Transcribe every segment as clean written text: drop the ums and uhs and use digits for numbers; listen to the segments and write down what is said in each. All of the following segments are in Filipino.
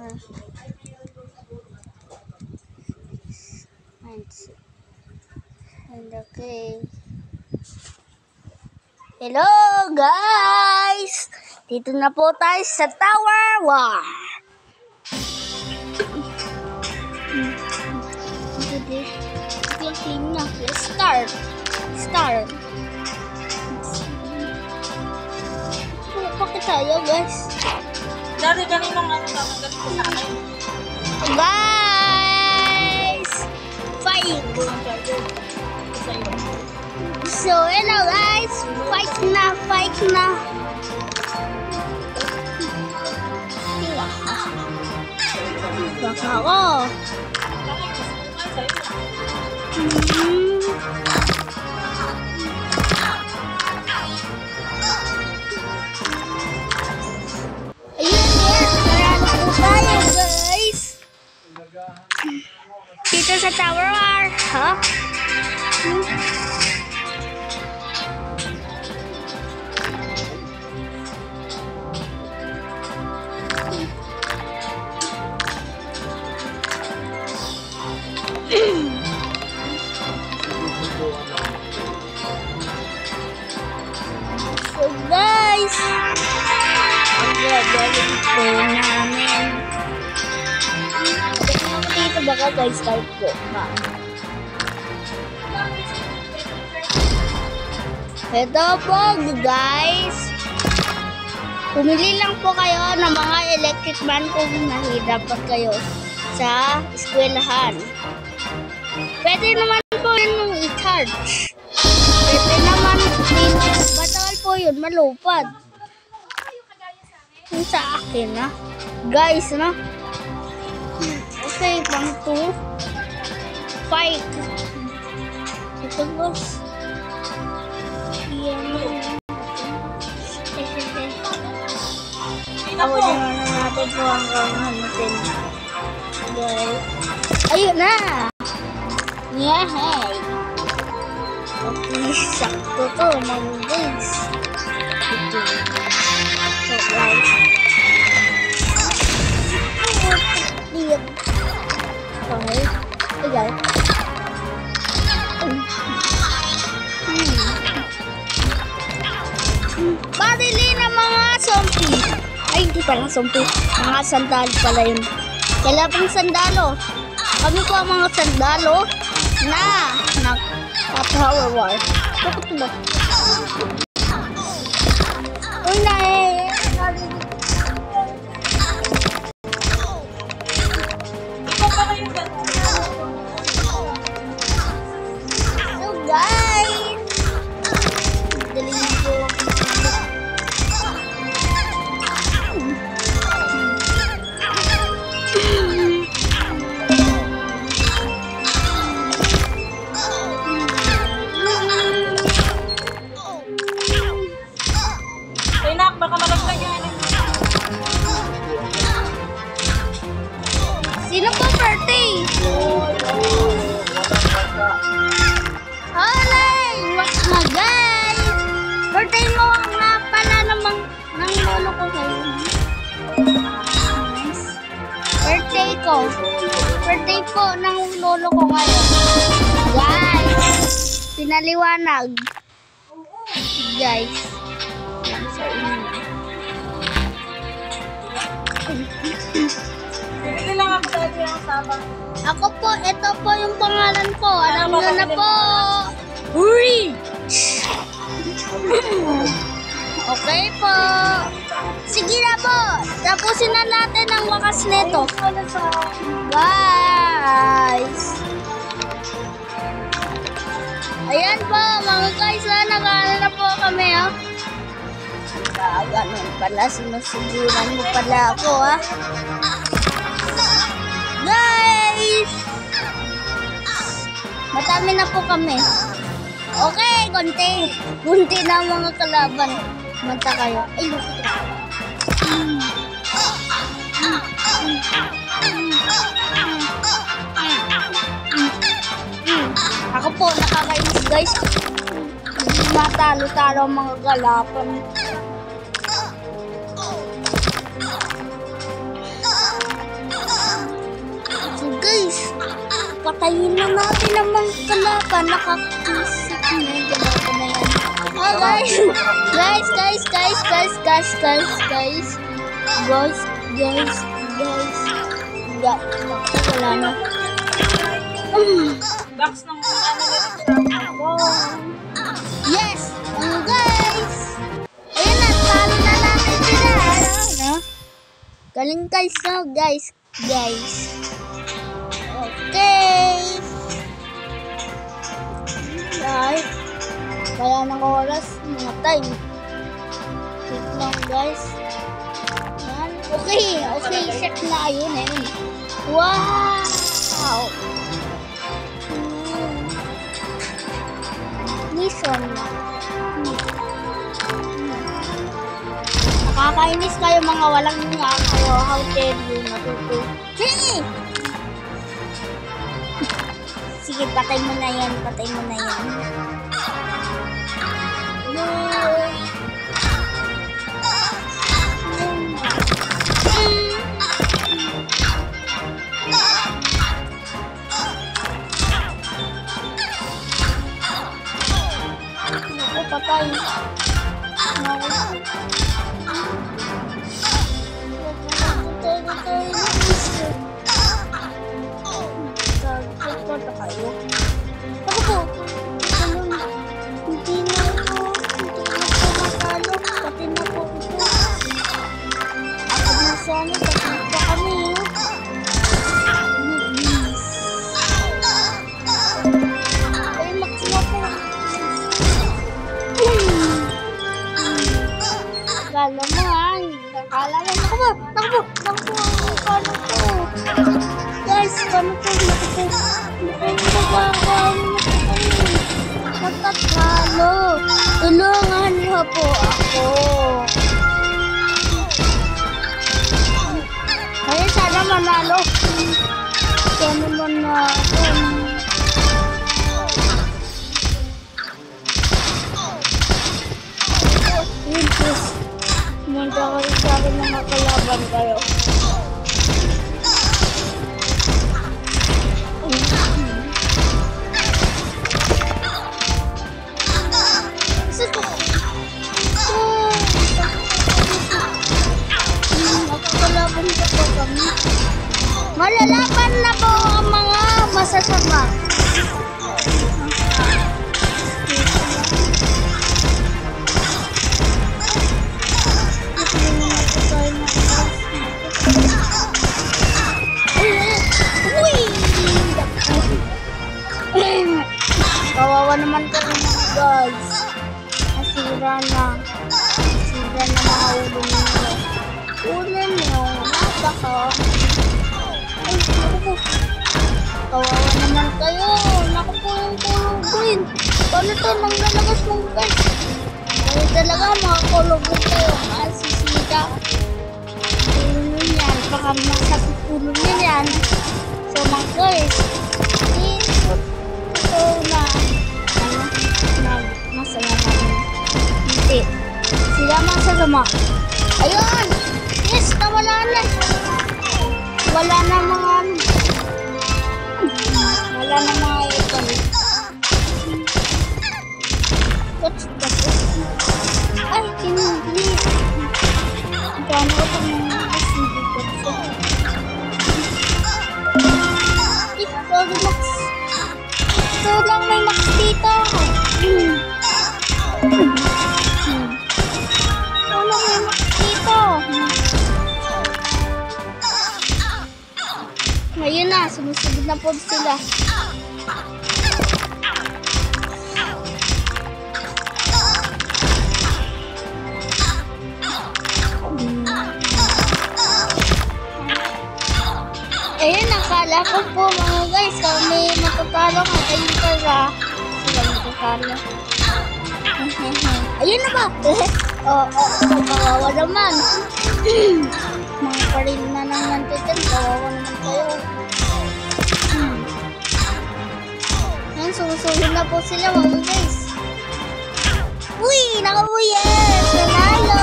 And okay. Hello guys! Dito na po tayo sa Tower War. Let's start. Bakit tayo guys? Dati kaninong tatanggalin ko sa akin. Guys! Fight! So, hello guys! Fight na! Baka ako! Dito sa Tower War, ha? So guys, ang gagawin po namin. Dito baka guys, start po. Ito po guys. Pumili lang po kayo ng mga electric man kung nahihirapan kayo sa eskwelahan. Pwede naman po yun i-charge. Pwede naman bawal po yun, malupad. Yung sa akin na. Guys, no? Okay, pang 2. Fight. Ito guys. Ako din natin po hanggang natin. Guys. Ayun na! Yehey! Okay, sakto to, mga guys. Ito. So guys. Okay. Ayan. Barili ng mga zombie. Ay, hindi pala zombie. Mga sandal pala yun. Kalabang sandalo. Kami po ang mga sandalo na Tower War. Bakit ba? Uy na eh. So guys. Daling po. Baka malaglag yan. Sino po birthday? Alay! What's na guys? Birthday mo nga pala ng lolo ko ngayon. Nice. Birthday ko. Birthday po ng lolo ko ngayon. Guys! Pinaliwanag. Guys. Ako po, ito po yung pangalan ko. Alam nyo na po. Rich! Okay po. Sige na po. Tapusin na natin ang wakas nito. Guys. Ayan po, mga guys. Nakaano na po kami, ha. Ganun pala, sinusuburan mo pala ako, ha. Guys! Matami na po kami. Okay, kunti na mga kalaban. Manta kayo. Ay, ako po, nakakainis guys. Matalo-talo ang mga kalaban. Patayin na natin naman kalaban. Nakakisip na yung kalaban na yan. Ah, guys. Wala na. Box ng ano ganito. Yes! Guys! Ayun na, talo na natin sila. Ano? Galing guys, no? Guys. Okay. Right. Wala nang oras. Mga time. Wait lang, guys. Yan. Okay. Check na. Ayun. Wow! Mission. Nakakainis kayo mga walang nga kayo. How dare you natuto. Sige, patay mo na yan. Naku, patay. Hindi na ako matalo. Pati na po ito. Ako na sana. Pati pa kami. Ay, maksima po. Akala mo, naku po. Paano po? Guys, paano po? Matatalo. Tulungan niyo po ako. Ay, sana manalo. Sana manalo. Manda kayo sa akin na makalaban kayo. Makakalaban ka po kami. Malalaban na po ang mga masasama. Kawawa naman kami guys. Nasira na mga ulo ninyo. Ulo nyo, napaka. Ay, naku po. Kawawa naman kayo. Naku po yung kulugin. Paano to nang lalagas mong guys? Kaya talaga mga kulugin kayo. Masisita. Ulo nyo yan. Baka masakit ulo nyo yan. So mga guys. Hindi. Sila masasama. Ayun! Yes! Nawala na. Wala na mga ipon. What's that? Ay, hindi. Gano'n ko pang mga hindi ko. Ito lang may max dito. Ngayon na, sumusugod na po sila. Ayun, nakala ko po mga guys, kami matatalo ka kayo para. Sila matatalo. Ayun na ba? Kawawa naman. Mga paril na nang nantitin, kawawa naman kayo. Yan, sumusunod na po sila mga guys. Uy, yes! Nanalo!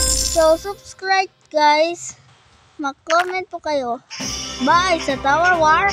So, subscribe guys. Mag-comment po kayo. Bye sa Tower War.